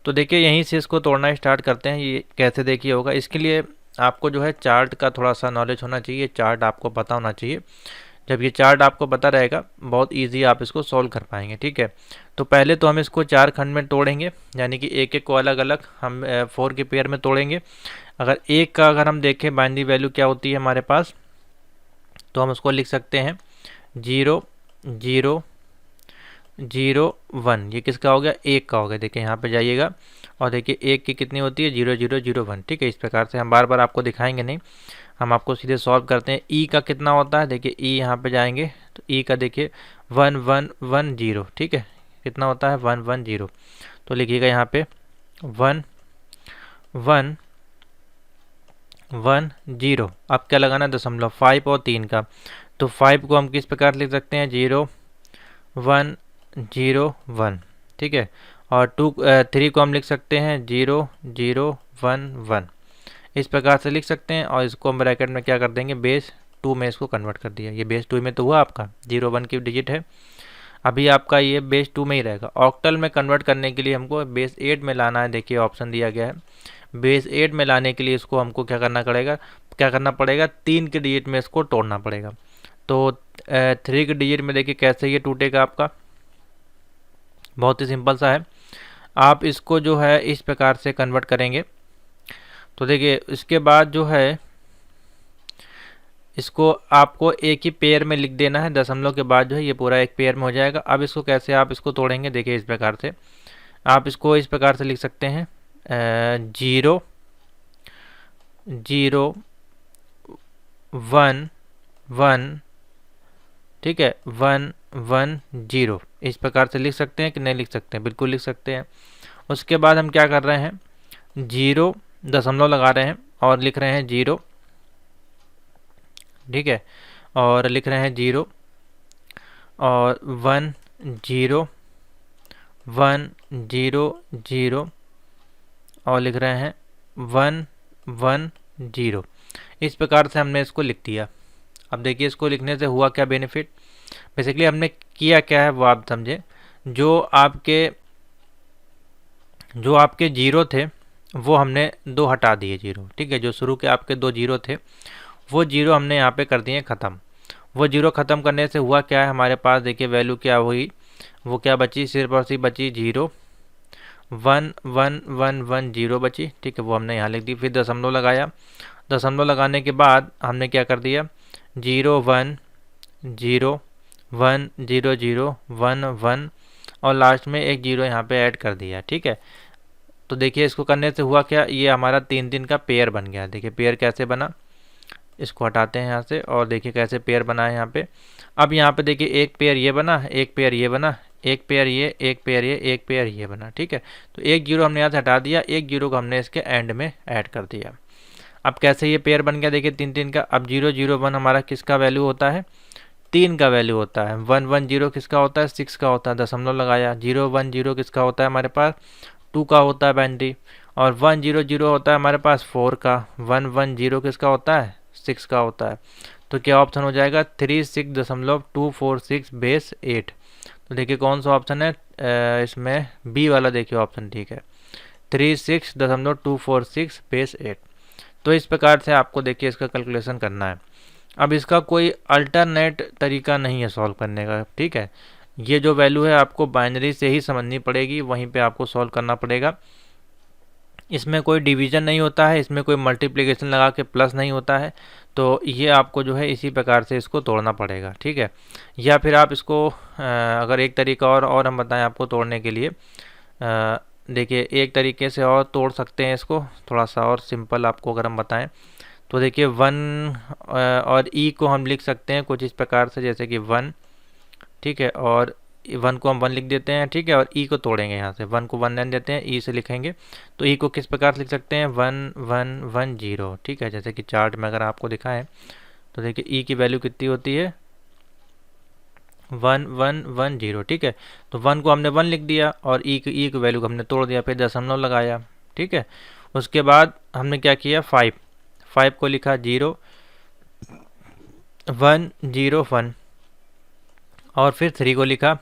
तो देखिए यहीं से इसको तोड़ना स्टार्ट करते हैं। ये कैसे देखिए होगा, इसके लिए आपको जो है चार्ट का थोड़ा सा नॉलेज होना चाहिए, चार्ट आपको पता होना चाहिए। जब ये चार्ट आपको पता रहेगा बहुत इजी आप इसको सॉल्व कर पाएंगे। ठीक है, तो पहले तो हम इसको 4 खंड में तोड़ेंगे, यानी कि एक एक को अलग अलग हम 4 के पेयर में तोड़ेंगे। अगर एक का अगर हम देखें बाइनरी वैल्यू क्या होती है हमारे पास, तो हम उसको लिख सकते हैं 0 0 0 1। ये किसका हो गया, एक का हो गया। देखिए यहाँ पे जाइएगा और देखिए एक की कितनी होती है 0 0 0 1। ठीक है, इस प्रकार से हम बार बार आपको दिखाएंगे नहीं, हम आपको सीधे सॉल्व करते हैं। ई का कितना होता है, देखिए ई यहाँ पे जाएंगे तो ई का देखिए 1 1 1 0। ठीक है, कितना होता है 1 1 0। तो लिखिएगा यहाँ पे 1 1 1 0। अब क्या लगाना है दशमलव, 5 और 3 का। तो 5 को हम किस प्रकार लिख सकते हैं 0 1 0 1। ठीक है, और 3 को हम लिख सकते हैं 0 0 1 1। इस प्रकार से लिख सकते हैं और इसको हम ब्रैकेट में क्या कर देंगे, बेस 2 में इसको कन्वर्ट कर दिया। ये बेस 2 में तो हुआ आपका 0 1 की डिजिट है, अभी आपका ये बेस 2 में ही रहेगा। ऑक्टल में कन्वर्ट करने के लिए हमको बेस 8 में लाना है। देखिए ऑप्शन दिया गया है, बेस 8 में लाने के लिए इसको हमको क्या करना पड़ेगा 3 के डिजिट में इसको तोड़ना पड़ेगा। तो 3 के डिजिट में देखिए कैसे ये टूटेगा आपका, बहुत ही सिंपल सा है। आप इसको जो है इस प्रकार से कन्वर्ट करेंगे तो देखिए इसके बाद जो है इसको आपको एक ही पेयर में लिख देना है, दशमलव के बाद जो है ये पूरा एक पेयर में हो जाएगा। अब इसको कैसे आप इसको तोड़ेंगे, देखिए इस प्रकार से आप इसको इस प्रकार से लिख सकते हैं 0 0 1 1। ठीक है, 1 1 0। इस प्रकार से लिख सकते हैं कि नहीं लिख सकते हैं, बिल्कुल लिख सकते हैं। उसके बाद हम क्या कर रहे हैं 0 दशमलव लगा रहे हैं और लिख रहे हैं 0। ठीक है, और लिख रहे हैं 0 और 1 0 1 0 0 और लिख रहे हैं 1 1 0। इस प्रकार से हमने इसको लिख दिया। अब देखिए इसको लिखने से हुआ क्या बेनिफिट, बेसिकली हमने किया क्या है वो आप समझे। जो आपके 0 थे वो हमने 2 हटा दिए 0। ठीक है, जो शुरू के आपके 2 0 थे वो 0 हमने यहाँ पे कर दिए ख़त्म। वो 0 ख़त्म करने से हुआ क्या है हमारे पास, देखिए वैल्यू क्या हुई, वो क्या बची, सिर्फ और सिर्फ बची 0 1 1 1 1 0 बची। ठीक है, वो हमने यहाँ लिख दी। फिर दशमलव लगाया, दशमलव लगाने के बाद हमने क्या कर दिया 0 1 0 1 0 0 1 1 और लास्ट में एक 0 यहाँ पे ऐड कर दिया। ठीक है, तो देखिए इसको करने से हुआ क्या, ये हमारा 3 3 का पेयर बन गया। देखिए पेयर कैसे बना, इसको हटाते हैं यहाँ से और देखिए कैसे पेयर बना है यहाँ पे। अब यहाँ पे देखिए एक पेयर ये बना, एक पेयर ये बना, एक पेयर ये, एक पेयर ये, एक पेयर ये बना। ठीक है, तो एक 0 हमने यहाँ से हटा दिया, एक 0 को हमने इसके एंड में ऐड कर दिया। अब कैसे ये पेयर बन गया, देखिए 3 3 का। अब 0 0 1 हमारा किसका वैल्यू होता है, 3 का वैल्यू होता है। 1 1 0 किसका होता है, 6 का होता है, दशमलव लगाया। 0 1 0 किसका होता है हमारे पास, 2 का होता है बाइनरी। और 1 0 0 होता है हमारे पास 4 का। 1 1 0 किसका होता है, 6 का होता है। तो क्या ऑप्शन हो जाएगा 36.246 बेस 8। तो देखिए कौन सा ऑप्शन है इसमें, बी वाला देखिए ऑप्शन ठीक है, 36.246 बेस 8। तो इस प्रकार से आपको देखिए इसका कैलकुलेशन करना है। अब इसका कोई अल्टरनेट तरीका नहीं है सॉल्व करने का। ठीक है, ये जो वैल्यू है आपको बाइनरी से ही समझनी पड़ेगी, वहीं पे आपको सॉल्व करना पड़ेगा। इसमें कोई डिवीजन नहीं होता है, इसमें कोई मल्टीप्लिकेशन लगा के प्लस नहीं होता है। तो ये आपको जो है इसी प्रकार से इसको तोड़ना पड़ेगा। ठीक है, या फिर आप इसको अगर एक तरीका और हम बताएं आपको तोड़ने के लिए, देखिए एक तरीके से और तोड़ सकते हैं इसको, थोड़ा सा और सिंपल आपको अगर हम बताएं तो देखिए 1 और ई को हम लिख सकते हैं कुछ इस प्रकार से, जैसे कि 1 ठीक है, और 1 को हम 1 लिख देते हैं, ठीक है, और ई को तोड़ेंगे यहाँ से, 1 को 1 रहने देते हैं, ई से लिखेंगे। तो ई को किस प्रकार से लिख सकते हैं, 1 1 1 0, ठीक है, जैसे कि चार्ट में अगर आपको दिखाएं तो देखिए ई की वैल्यू कितनी होती है, 1 1 1 0, ठीक है। तो 1 को हमने 1 लिख दिया और ई की वैल्यू को हमने तोड़ दिया, फिर दशमलव लगाया, ठीक है। उसके बाद हमने क्या किया, 5 को लिखा 0 1 0 1, और फिर 3 को लिखा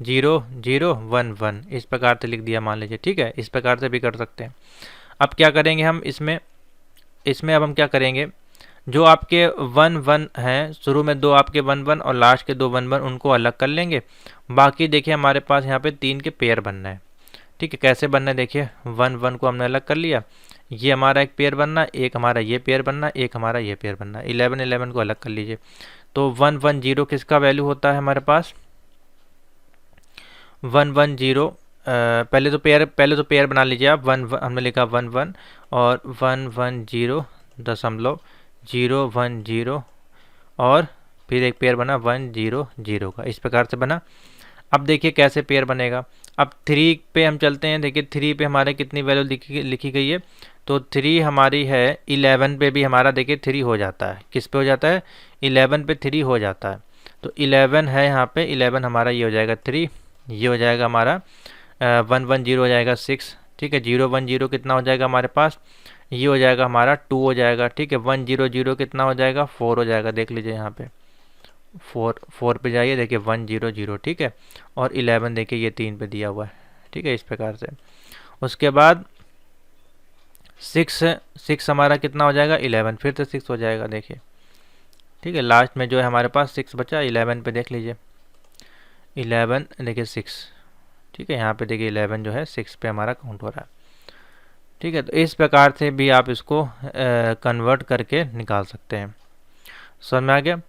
0 0 1 1, इस प्रकार से लिख दिया मान लीजिए, ठीक है। इस प्रकार से भी कर सकते हैं। अब क्या करेंगे हम इसमें अब हम क्या करेंगे, जो आपके 1 1 हैं, शुरू में 2 आपके 1 1 और लास्ट के 2 1 1, उनको अलग कर लेंगे। बाकी देखिए हमारे पास यहाँ पे 3 के पेयर बनना है, ठीक है। कैसे बनना है, देखिए 1 1 को हमने अलग कर लिया, ये हमारा एक पेयर बनना, एक हमारा ये पेयर बनना, एक हमारा ये पेयर बनना, 11 11 को अलग कर लीजिए। तो 1 1 0 किसका वैल्यू होता है हमारे पास, 1 1 0, पहले तो पेयर बना लीजिए आप, हमने लिखा 1 1 और 1 1 0 दशमलव 0 1 0, और फिर एक पेयर बना 1 0 0 का, इस प्रकार से बना। अब देखिए कैसे पेयर बनेगा। अब 3 पे हम चलते हैं, देखिए 3 पे हमारे कितनी वैल्यू लिखी गई है, तो 3 हमारी है 11 पे भी हमारा देखिए 3 हो जाता है, किस पे हो जाता है, 11 पे 3 हो जाता है। तो 11 है यहाँ पे, 11 हमारा ये हो जाएगा 3, ये हो जाएगा हमारा 1 1 0 हो जाएगा 6, ठीक है। 0 1 0 कितना हो जाएगा हमारे पास, ये हो जाएगा हमारा 2 हो जाएगा, ठीक है। 1 0 0 कितना हो जाएगा, 4 हो जाएगा, देख लीजिए यहाँ पे 4 पे जाइए, देखिए 1 0 0, ठीक है। और 11 देखिए ये 3 पे दिया हुआ है, ठीक है, इस प्रकार से। उसके बाद 6 हमारा कितना हो जाएगा, 11, फिर से 6 हो जाएगा, देखिए, ठीक है। लास्ट में जो है हमारे पास 6 बचा, 11 पे देख लीजिए, 11 देखिए 6, ठीक है। यहाँ पे देखिए 11 जो है 6 पे हमारा काउंट हो रहा है, ठीक है। तो इस प्रकार से भी आप इसको कन्वर्ट करके निकाल सकते हैं, समझ में आ गया।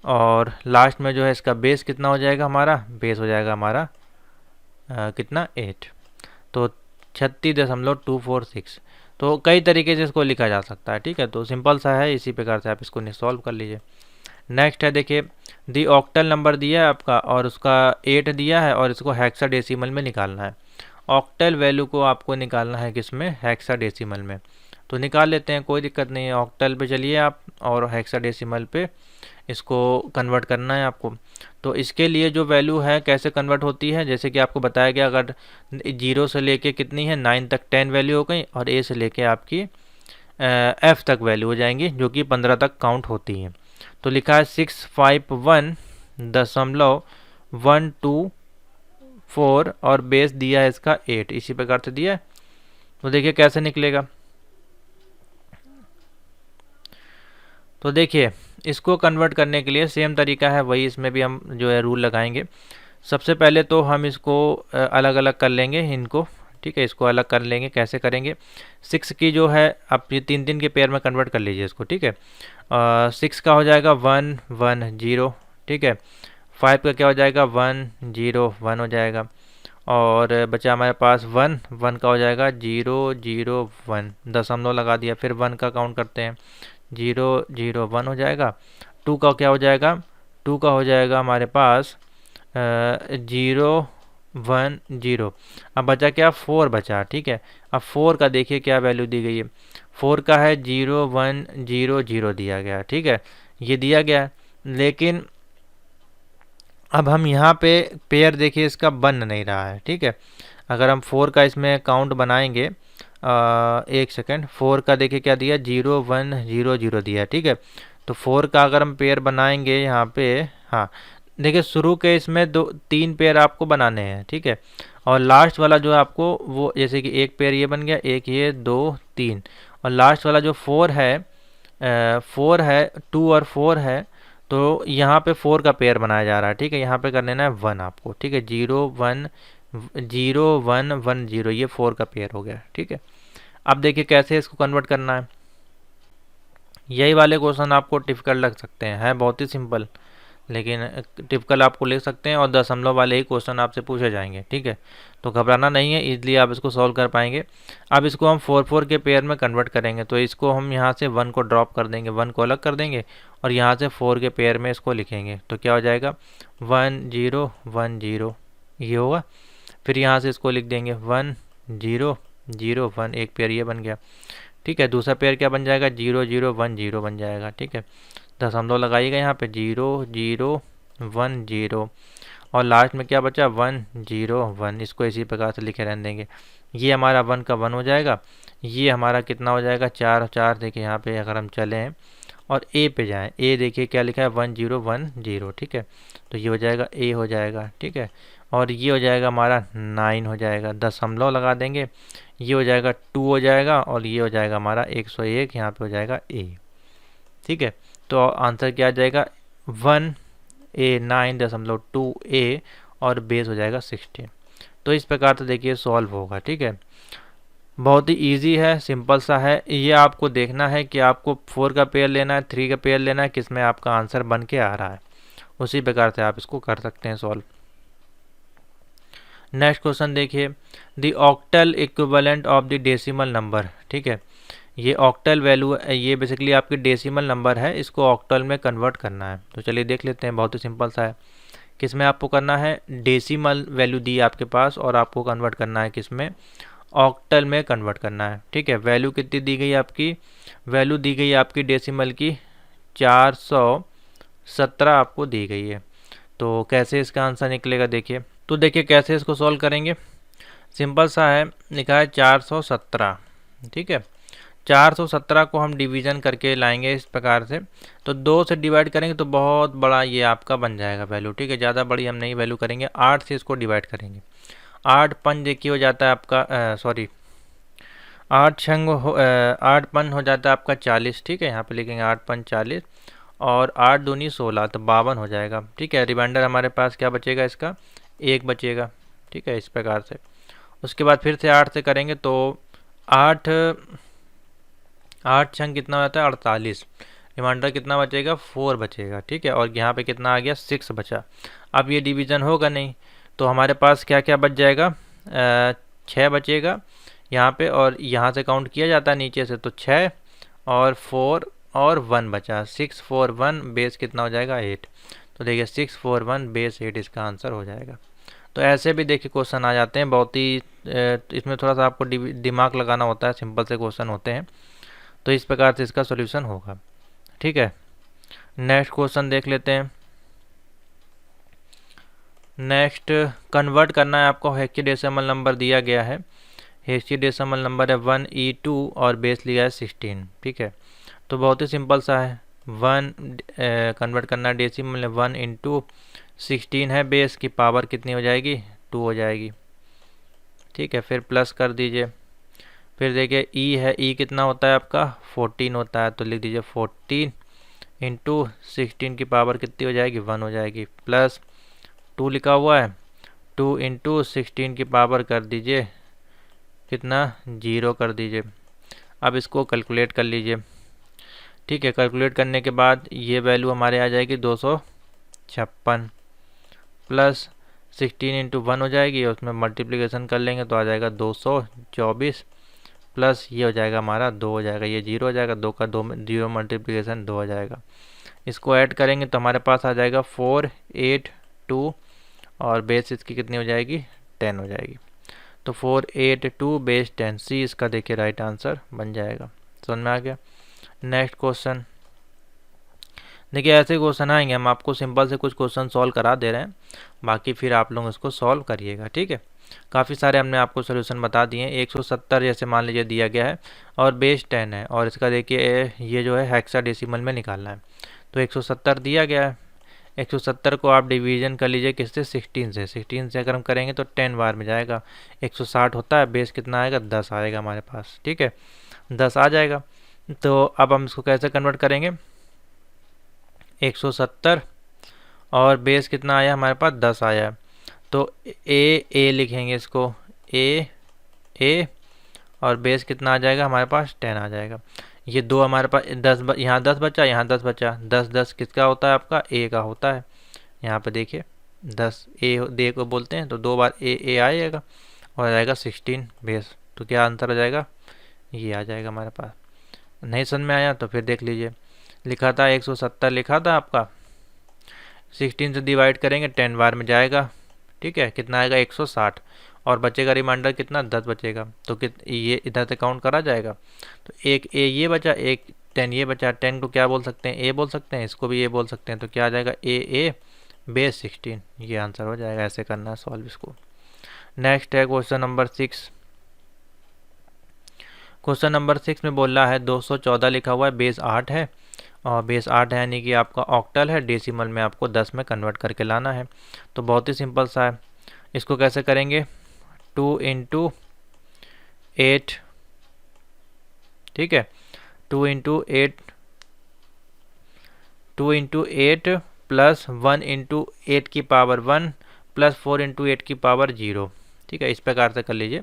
और लास्ट में जो है इसका बेस कितना हो जाएगा, हमारा बेस हो जाएगा हमारा कितना, 8, तो 36.246। तो कई तरीके से इसको लिखा जा सकता है, ठीक है। तो सिंपल सा है, इसी प्रकार से आप इसको सॉल्व कर लीजिए। नेक्स्ट है देखिए, दी ऑक्टल नंबर दिया है आपका और उसका 8 दिया है और इसको हेक्साडेसिमल में निकालना है। ऑक्टल वैल्यू को आपको निकालना है किसमें, हेक्साडेसिमल में। तो निकाल लेते हैं, कोई दिक्कत नहीं है। ऑक्टल पे चलिए आप और हेक्साडेसिमल पे इसको कन्वर्ट करना है आपको। तो इसके लिए जो वैल्यू है कैसे कन्वर्ट होती है, जैसे कि आपको बताया गया, अगर 0 से लेके कितनी है 9 तक 10 वैल्यू हो गई, और ए से लेके आपकी एफ तक वैल्यू हो जाएंगी, जो कि 15 तक काउंट होती हैं। तो लिखा है 651.124 और बेस दिया है इसका 8, इसी प्रकार से दिया है। तो देखिए कैसे निकलेगा, तो देखिए इसको कन्वर्ट करने के लिए सेम तरीका है, वही इसमें भी हम जो है रूल लगाएंगे। सबसे पहले तो हम इसको अलग अलग कर लेंगे इनको, ठीक है। इसको अलग कर लेंगे, कैसे करेंगे, 6 की जो है आप ये 3 3 के पेयर में कन्वर्ट कर लीजिए इसको, ठीक है। 6 का हो जाएगा 1 1 0, ठीक है। 5 का क्या हो जाएगा, 1 0 1 हो जाएगा, और बचा हमारे पास 1 1 का हो जाएगा 0 0 1, दशमलव लगा दिया, फिर 1 का काउंट करते हैं, 0 0 1 हो जाएगा। 2 का क्या हो जाएगा, 2 का हो जाएगा हमारे पास 0 1 0। अब बचा क्या, 4 बचा, ठीक है। अब 4 का देखिए क्या वैल्यू दी गई है, 4 का है 0 1 0 0 दिया गया, ठीक है, ये दिया गया। लेकिन अब हम यहाँ पे पेयर देखिए इसका बन नहीं रहा है, ठीक है। अगर हम 4 का इसमें काउंट बनाएंगे, एक सेकेंड, 4 का देखिए क्या दिया, 0 1 0 0 दिया, ठीक है। तो 4 का अगर हम पेयर बनाएंगे यहाँ पे, हाँ देखिए शुरू के इसमें 3 पेयर आपको बनाने हैं, ठीक है। और लास्ट वाला जो है आपको वो, जैसे कि एक पेयर ये बन गया, एक ये 2 3, और लास्ट वाला जो 4 है 2 और 4 है, तो यहाँ पे 4 का पेयर बनाया जा रहा है, ठीक है। यहाँ पे कर लेना है 1 आपको, ठीक है, 0 1 0 1 1 0, ये 4 का पेयर हो गया, ठीक है। अब देखिए कैसे इसको कन्वर्ट करना है, यही वाले क्वेश्चन आपको डिफिकल्ट लग सकते हैं, है बहुत ही सिंपल। लेकिन टिपिकल आपको लिख सकते हैं और दशमलव वाले ही क्वेश्चन आपसे पूछे जाएंगे, ठीक है। तो घबराना नहीं है, इजीली आप इसको सॉल्व कर पाएंगे। अब इसको हम 4 के पेयर में कन्वर्ट करेंगे, तो इसको हम यहाँ से 1 को ड्रॉप कर देंगे, 1 को अलग कर देंगे और यहाँ से 4 के पेयर में इसको लिखेंगे। तो क्या हो जाएगा 1 0 1 0 ये होगा। फिर यहाँ से इसको लिख देंगे 1 0 0 1, एक पेयर ये बन गया, ठीक है। दूसरा पेयर क्या बन जाएगा 0 0 1 0 बन जाएगा, ठीक है। दशमलव लगाइएगा यहाँ पे 0 0 1 0 और लास्ट में क्या बचा 1 0 1, इसको इसी प्रकार से लिखे रहने देंगे। ये हमारा 1 का 1 हो जाएगा, ये हमारा कितना हो जाएगा 4 4। देखिए यहाँ पे अगर हम चले हैं और ए पे जाएं, ए देखिए क्या लिखा है 1 0 1 0, ठीक है। तो ये हो जाएगा ए हो जाएगा, ठीक है। और ये हो जाएगा हमारा 9 हो जाएगा, दशमलव लगा देंगे, ये हो जाएगा 2 हो जाएगा और ये हो जाएगा हमारा 101, यहाँ पे हो जाएगा ए, ठीक है। तो आंसर क्या आ जाएगा 1 ए 9.2 ए और बेस हो जाएगा 16। तो इस प्रकार से देखिए सॉल्व होगा, ठीक है। बहुत ही इजी है, सिंपल सा है। ये आपको देखना है कि आपको 4 का पेयर लेना है, 3 का पेयर लेना है, किस में आपका आंसर बन के आ रहा है, उसी प्रकार से आप इसको कर सकते हैं सॉल्व। नेक्स्ट क्वेश्चन देखिए, the octal equivalent of the decimal number, ठीक है। ये ऑक्टल वैल्यू, ये बेसिकली आपकी डेसिमल नंबर है, इसको ऑक्टल में कन्वर्ट करना है। तो चलिए देख लेते हैं, बहुत ही सिंपल सा है। किस में आपको करना है, डेसिमल वैल्यू दी है आपके पास और आपको कन्वर्ट करना है किस में, ऑक्टल में कन्वर्ट करना है, ठीक है। वैल्यू कितनी दी गई आपकी, वैल्यू दी गई आपकी डेसिमल की 417 आपको दी गई है। तो कैसे इसका आंसर निकलेगा देखिए, तो देखिए कैसे इसको सॉल्व करेंगे। सिंपल सा है, लिखा है 417, ठीक है। 417 को हम डिवीज़न करके लाएंगे इस प्रकार से, तो 2 से डिवाइड करेंगे तो बहुत बड़ा ये आपका बन जाएगा वैल्यू, ठीक है। ज़्यादा बड़ी हम नहीं वैल्यू करेंगे, 8 से इसको डिवाइड करेंगे। 8 5 देखिए हो जाता है आपका सॉरी 8 छंग 8 5 हो जाता है आपका 40, ठीक है। यहाँ पे लिखेंगे 8 5 40 और 8 दूनी 16, तो 52 हो जाएगा, ठीक है। रिमाइंडर हमारे पास क्या बचेगा, इसका 1 बचेगा, ठीक है, इस प्रकार से। उसके बाद फिर से 8 से करेंगे तो 8 छंग कितना हो जाता है 48, रिमाइंडर कितना बचेगा 4 बचेगा, ठीक है। और यहाँ पे कितना आ गया 6 बचा। अब ये डिवीज़न होगा नहीं, तो हमारे पास क्या क्या बच जाएगा, 6 बचेगा यहाँ पे, और यहाँ से काउंट किया जाता है नीचे से, तो 6 और 4 और 1 बचा, 6 4 1 बेस कितना हो जाएगा 8। तो देखिए 6 4 1 बेस 8 इसका आंसर हो जाएगा। तो ऐसे भी देखिए क्वेश्चन आ जाते हैं, बहुत ही इसमें थोड़ा सा आपको दिमाग लगाना होता है, सिंपल से क्वेश्चन होते हैं। तो इस प्रकार से इसका सॉल्यूशन होगा, ठीक है। नेक्स्ट क्वेश्चन देख लेते हैं। नेक्स्ट कन्वर्ट करना है आपको, हेक्साडेसिमल नंबर दिया गया है, हेक्साडेसिमल नंबर है 1E2 और बेस लिया है 16, ठीक है। तो बहुत ही सिंपल सा है, 1 कन्वर्ट करना है डेसिमल में, 1 इंटू 16 है, बेस की पावर कितनी हो जाएगी 2 हो जाएगी, ठीक है। फिर प्लस कर दीजिए, फिर देखिए ई है, ई कितना होता है आपका 14 होता है, तो लिख दीजिए 14 इंटू 16 की पावर कितनी हो जाएगी 1 हो जाएगी, प्लस 2 लिखा हुआ है, 2 इंटू 16 की पावर कर दीजिए कितना 0 कर दीजिए। अब इसको कैलकुलेट कर लीजिए, ठीक है। कैलकुलेट करने के बाद ये वैल्यू हमारे आ जाएगी 256 प्लस 16 इंटू 1 हो जाएगी, उसमें मल्टीप्लिकेशन कर लेंगे तो आ जाएगा 224 प्लस ये हो जाएगा हमारा 2 हो जाएगा, ये 0 हो जाएगा, 2 का 2 0 मल्टीप्लिकेशन 2 हो जाएगा। इसको ऐड करेंगे तो हमारे पास आ जाएगा 482 और बेस इसकी कितनी हो जाएगी 10 हो जाएगी। तो 482 बेस 10, सी इसका देखिए राइट आंसर बन जाएगा। समझ में आ गया। नेक्स्ट क्वेश्चन देखिए, ऐसे क्वेश्चन आएंगे, हम आपको सिंपल से कुछ क्वेश्चन सॉल्व करा दे रहे हैं, बाकी फिर आप लोग इसको सॉल्व करिएगा, ठीक है। काफ़ी सारे हमने आपको सोल्यूशन बता दिए हैं। 170 जैसे मान लीजिए दिया गया है और बेस 10 है, और इसका देखिए ये जो है हेक्साडेसिमल में निकालना है, तो 170 दिया गया है। 170 को आप डिवीजन कर लीजिए किससे 16 से, 16 से अगर हम करेंगे तो 10 बार में जाएगा, 160 होता है, बेस कितना आएगा 10 आएगा हमारे पास, ठीक है, 10 आ जाएगा। तो अब हम इसको कैसे कन्वर्ट करेंगे, 170 और बेस कितना आया हमारे पास 10 आया है, तो ए लिखेंगे इसको, ए और बेस कितना आ जाएगा हमारे पास 10 आ जाएगा। ये दो हमारे पास 10 यहाँ 10 बचा, यहाँ 10 बचा, 10 10 किसका होता है आपका ए का होता है, यहाँ पे देखिए 10 ए को बोलते हैं, तो 2 बार ए आएगा और आ जाएगा 16 बेस। तो क्या आंसर आ जाएगा, ये आ जाएगा हमारे पास। नहीं समझ में आया तो फिर देख लीजिए, लिखा था 170 लिखा था आपका, 16 से डिवाइड करेंगे 10 बार में जाएगा, ठीक है, कितना आएगा 160, और बचेगा रिमाइंडर कितना 10 बचेगा। तो ये इधर से काउंट करा जाएगा, तो एक ए ये बचा, एक 10 ये बचा, 10 को क्या बोल सकते हैं, ए बोल सकते हैं, इसको भी ए बोल सकते हैं, तो क्या आ जाएगा ए बेस 16, ये आंसर हो जाएगा। ऐसे करना है सॉल्व इसको। नेक्स्ट है क्वेश्चन नंबर 6। क्वेश्चन नंबर 6 में बोल रहा है 214 लिखा हुआ है, बेस 8 है, और बेस 8 है यानी कि आपका ऑक्टल है, डेसिमल में आपको 10 में कन्वर्ट करके लाना है। तो बहुत ही सिंपल सा है, इसको कैसे करेंगे, 2 इंटू 8, ठीक है, 2 इंटू 8 प्लस 1 इंटू 8 की पावर 1 प्लस 4 इंटू 8 की पावर 0, ठीक है, इस प्रकार से कर लीजिए।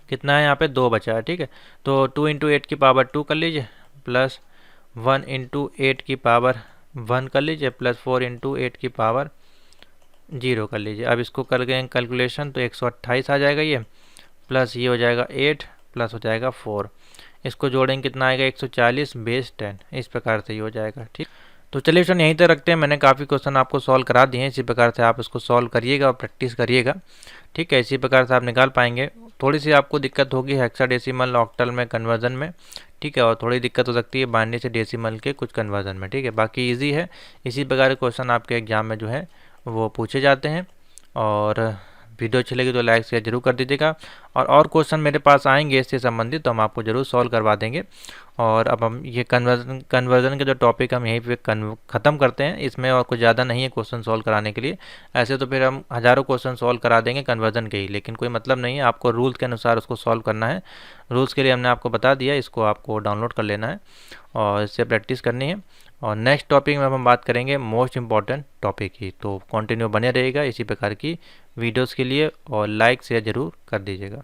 कितना है यहाँ पे 2 बचा है, ठीक है, तो 2 इंटू 8 की पावर 2 कर लीजिए, प्लस 1 इंटू 8 की पावर 1 कर लीजिए, प्लस 4 इंटू 8 की पावर 0 कर लीजिए। अब इसको कर गए कैलकुलेशन तो 128 आ जाएगा ये, प्लस ये हो जाएगा 8 प्लस हो जाएगा 4, इसको जोड़ेंगे कितना आएगा 140 बेस 10, इस प्रकार से ये हो जाएगा, ठीक। तो चलिए क्वेश्चन यहीं तक रखते हैं, मैंने काफ़ी क्वेश्चन आपको सॉल्व करा दिए हैं, इसी प्रकार से आप इसको सॉल्व करिएगा और प्रैक्टिस करिएगा, ठीक है, इसी प्रकार से आप निकाल पाएंगे। थोड़ी सी आपको दिक्कत होगी हेक्साडेसिमल ऑक्टल में कन्वर्जन में, ठीक है, और थोड़ी दिक्कत हो सकती है बाइनरी से डेसिमल के कुछ कन्वर्जन में, ठीक है, बाकी इजी है। इसी प्रकार के क्वेश्चन आपके एग्जाम में जो है वो पूछे जाते हैं। और वीडियो अच्छी लगी तो लाइक शेयर जरूर कर दीजिएगा, और क्वेश्चन मेरे पास आएंगे इससे संबंधित तो हम आपको जरूर सॉल्व करवा देंगे। और अब हम ये कन्वर्जन के जो टॉपिक हम यहीं पे ख़त्म करते हैं, इसमें और कुछ ज़्यादा नहीं है क्वेश्चन सॉल्व कराने के लिए। ऐसे तो फिर हम हज़ारों क्वेश्चन सॉल्व करा देंगे कन्वर्जन के ही, लेकिन कोई मतलब नहीं है, आपको रूल्स के अनुसार उसको सॉल्व करना है। रूल्स के लिए हमने आपको बता दिया, इसको आपको डाउनलोड कर लेना है और इससे प्रैक्टिस करनी है। और नेक्स्ट टॉपिक में हम बात करेंगे मोस्ट इम्पॉर्टेंट टॉपिक की, तो कंटिन्यू बने रहेगा इसी प्रकार की वीडियोस के लिए, और लाइक शेयर ज़रूर कर दीजिएगा।